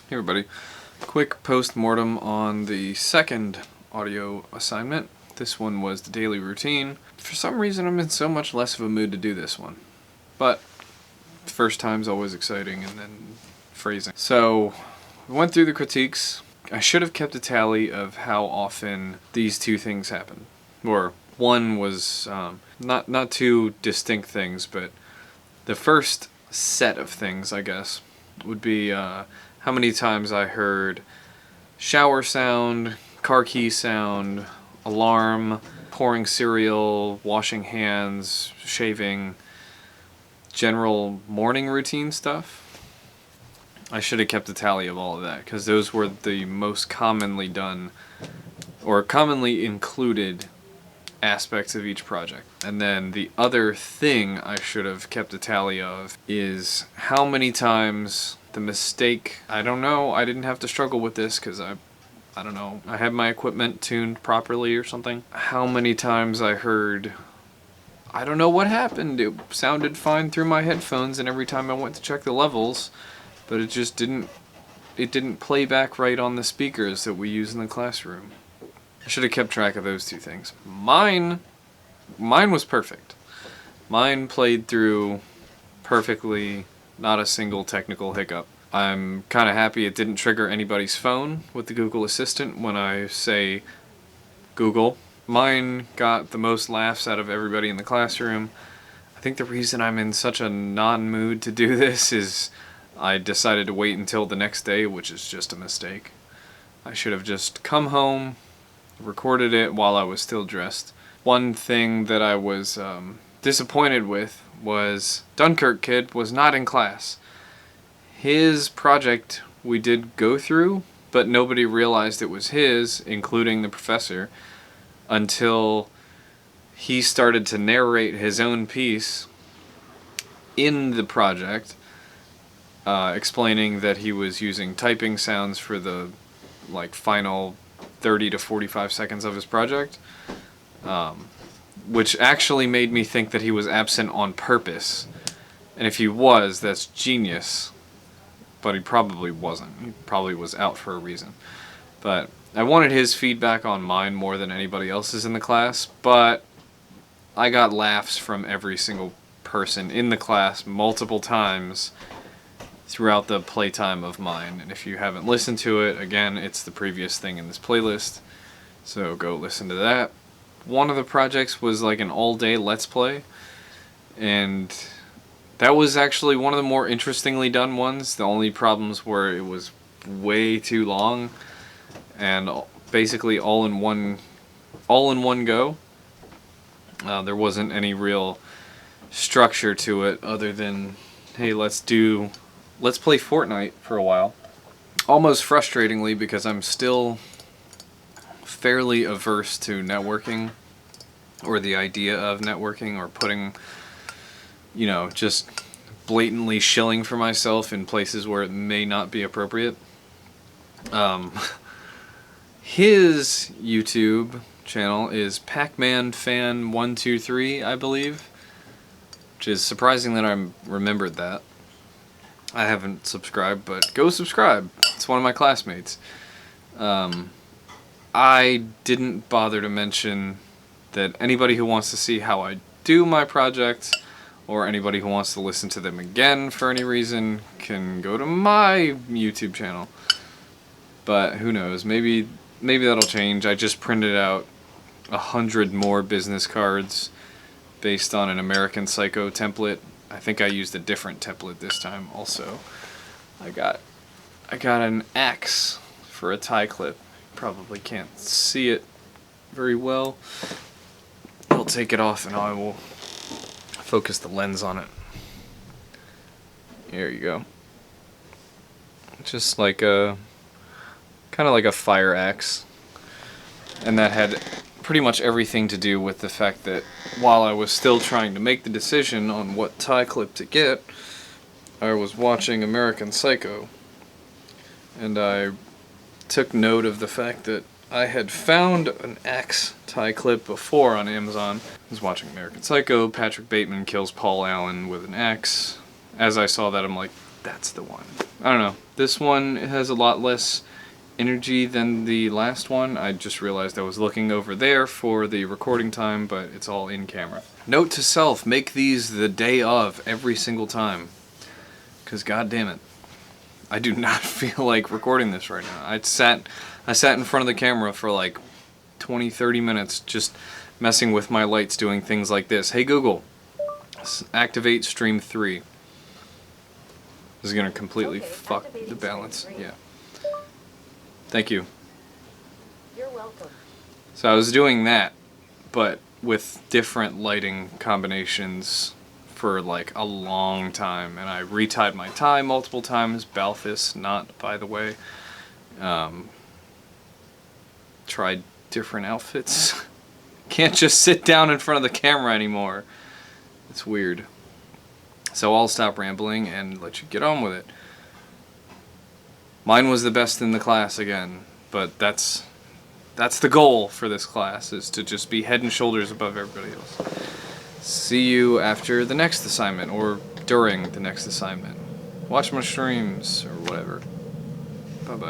Hey everybody, quick post-mortem on the second audio assignment. This one was the daily routine. For some reason I'm in so much less of a mood to do this one, but first time's always exciting, and then phrasing. So, we went through the critiques. I should have kept a tally of how often these two things happened. Or, one was not two distinct things, but the first set of things, I guess, would be how many times I heard shower sound, car key sound, alarm, pouring cereal, washing hands, shaving, general morning routine stuff. I should have kept a tally of all of that, because those were the most commonly done or commonly included aspects of each project. And then the other thing I should have kept a tally of is how many times the mistake, I don't know, I didn't have to struggle with this because I don't know, I had my equipment tuned properly or something. How many times I heard, I don't know what happened, it sounded fine through my headphones, and every time I went to check the levels, but it just didn't play back right on the speakers that we use in the classroom. I should have kept track of those two things. Mine was perfect. Mine played through perfectly, not a single technical hiccup. I'm kind of happy it didn't trigger anybody's phone with the Google Assistant when I say Google. Mine got the most laughs out of everybody in the classroom. I think the reason I'm in such a non-mood to do this is I decided to wait until the next day, which is just a mistake. I should have just come home, recorded it while I was still dressed. One thing that I was disappointed with was Dunkirk Kid was not in class. His project we did go through, but nobody realized it was his, including the professor, until he started to narrate his own piece in the project, explaining that he was using typing sounds for the final 30 to 45 seconds of his project, which actually made me think that he was absent on purpose. And if he was, that's genius. But he probably wasn't. He probably was out for a reason. But I wanted his feedback on mine more than anybody else's in the class, but I got laughs from every single person in the class multiple times throughout the playtime of mine. And if you haven't listened to it, again, it's the previous thing in this playlist, so go listen to that. One of the projects was like an all-day Let's Play, and that was actually one of the more interestingly done ones. The only problems were it was way too long, and basically all in one go. There wasn't any real structure to it other than, hey, let's play Fortnite for a while. Almost frustratingly, because I'm still fairly averse to networking, or the idea of networking, or putting, just blatantly shilling for myself in places where it may not be appropriate. His YouTube channel is Pac-Man Fan 123, I believe, which is surprising that I remembered that. I haven't subscribed, but go subscribe. It's one of my classmates. I didn't bother to mention that anybody who wants to see how I do my projects, or anybody who wants to listen to them again for any reason, can go to my YouTube channel. But who knows, maybe that'll change. I just printed out 100 more business cards based on an American Psycho template. I think I used a different template this time also. I got an axe for a tie clip. Probably can't see it very well. I'll take it off and I will focus the lens on it. There you go. Just like kind of like a fire axe. And that had pretty much everything to do with the fact that while I was still trying to make the decision on what tie clip to get, I was watching American Psycho, and I took note of the fact that I had found an axe tie clip before on Amazon. I was watching American Psycho, Patrick Bateman kills Paul Allen with an axe. As I saw that, I'm like, that's the one. I don't know. This one has a lot less energy than the last one. I just realized I was looking over there for the recording time, but it's all in camera. Note to self, make these the day of every single time. Because god damn it, I do not feel like recording this right now. I sat in front of the camera for like 20-30 minutes just messing with my lights, doing things like this. Hey Google, activate stream 3. This is gonna completely fuck the balance. Yeah. Thank you. You're welcome. So I was doing that, but with different lighting combinations for like a long time, and I retied my tie multiple times. Balthus, not by the way. Tried different outfits. Can't just sit down in front of the camera anymore. It's weird. So I'll stop rambling and let you get on with it. Mine was the best in the class again, but that's the goal for this class, is to just be head and shoulders above everybody else. See you after the next assignment, or during the next assignment. Watch my streams, or whatever. Bye-bye.